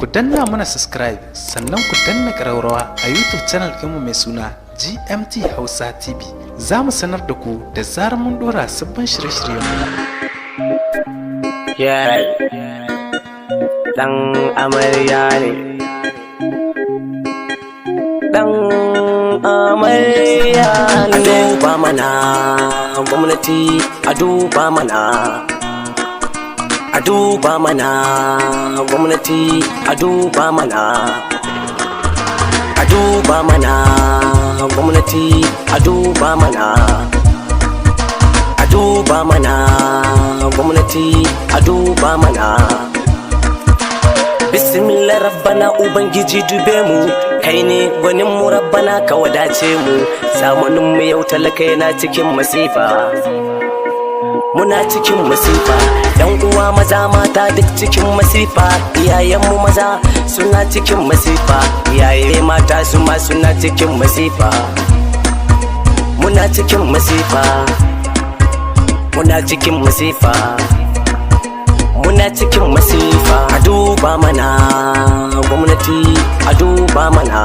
ku danna mana subscribe sannan ku danna ƙararrawa a YouTube channel ɗinmu mai suna GMT Hausa TV. Za mu sanar da ku da zarar mun ɗora sabbin shirye-shiryenmu. Dan amarya ne, dan amarya ne. A duba mana gwamnati, a duba mana, a duba mana gwamnati, a duba mana, a duba mana gwamnati, a duba mana, a duba mana gwamnati, a duba mana. Bismillah rabbana ubangiji dube mu, kai ne gwanin mu rabbana ka wadace mu. Zamanin mu yau talaka yana cikin masifa, muna cikin masifa. Yan uwa maza mata duk cikin masifa, iyayen mu maza suna cikin masifa, iyaye mata su ma suna cikin masifa. Muna cikin masifa, muna cikin masifa, muna cikin masifa. A duba mana gwamnati, a duba mana,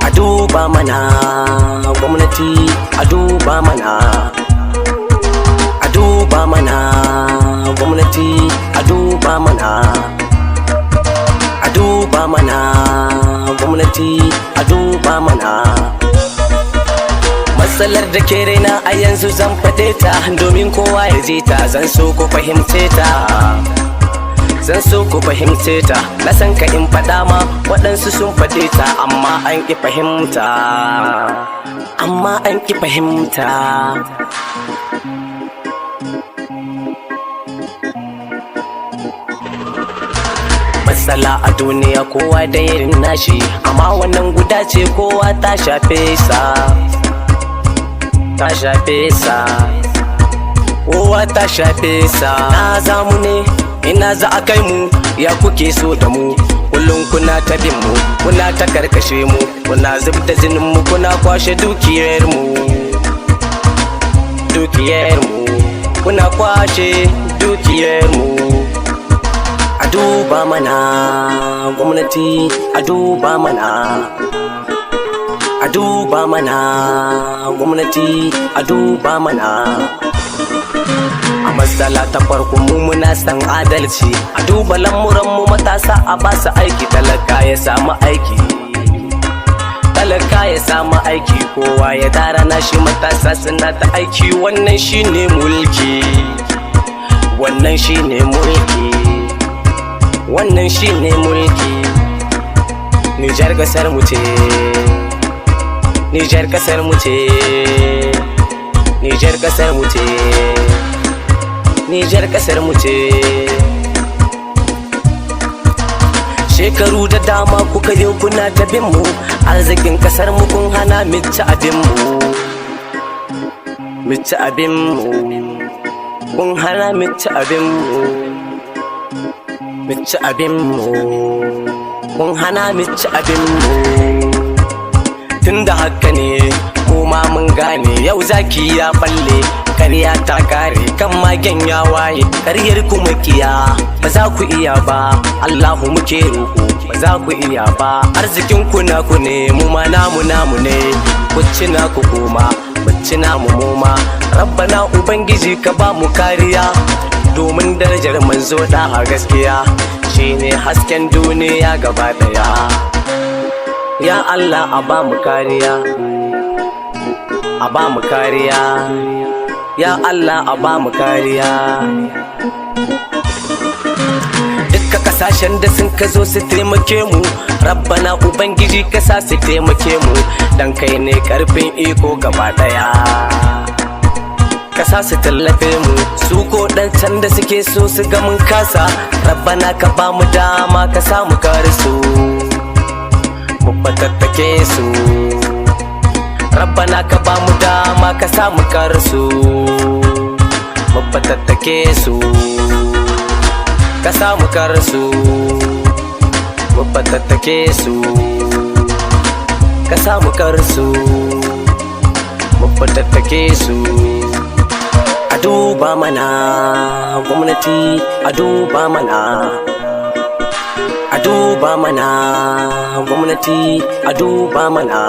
a duba mana gwamnati, a duba mana, a duba mana gwamnati, a duba mana, a duba mana gwamnati, a duba mana. Matsalar da ke raina a yanzu zan faɗe ta domin kowa ya ji ta. Zan so ku fahimce ta, zan so ku fahimce ta. Na san ka in faɗa ma waɗansu sun faɗe ta, amma an ƙi fahimta, amma an ƙi fahimta. Matsala a duniya kowa da irin nashi, amma wannan guda ce kowa ta shafe sa, ta shafe sa, kowa ta shafe sa. Na zamu ne, ina za a kai mu, ya kuke so da mu. Kullum kuna ta bin mu, kuna ta karkashe mu, kuna zub da jinin mu, kuna kwashe dukiyar mu, dukiyar mu, kuna kwashe dukiyar mu. A duba mana gwamnati, a duba mana, a duba mana gwamnati, a duba mana. A matsala ta farko mu muna san adalci, a duba lamuran mu matasa a basu aiki, talaka ya samu aiki, talaka ya samu aiki. Kowa ya tara nashi, matasa suna ta aiki. Wannan shine mulki, wannan shine mulki, wannan shine mulki. Nijar kasar mu ce, Nijar kasar mu ce, Nijar kasar mu ce, Nijar kasar mu ce. Shekaru da dama kuka yi kuna ta bin mu, arzikin kasar mu kun hana mu ci abin mu, mu ci abin mu, kun hana mu ci abin mu, mu ci abin mu, kun hana mu ci abin mu. Tunda haka ne mu ma mun gane, yau zaki ya balle, ƙarya ta kare, kan magen ya waye. Ƙaryar ku makiya ba za ku iya ba, Allahu muke roƙo ba za ku iya ba. Arzikin ku naku ne, mu ma namu namu ne. Ku ci naku koma, mu ci namu muma. Rabbana ubangiji ka ba mu kariya, domin darajar manzo da gaskiya shine hasken duniya gaba daya. Ya Allah a ba mu kariya, a ba mu kariya, ya Allah a ba mu kariya. Dukka kasashen da sun ka zo su taimake mu, Rabbana ubangiji ka sa su taimake mu, dan kai ne karfin iko gaba daya. Ka sa su tallafe mu, su ko dan can da suke so su ga mun kasa, Rabbana ka ba mu dama ka sa mu karisu, mu fatattake su. Rabbana ka ba mu dama ka sa mu karisu, mu fatattake su, ka sa mu karisu, mu fatattake su, ka sa mu karisu, mu fatattake su. A duba mana gwamnati, a duba mana, duba mana gwamnati a duba mana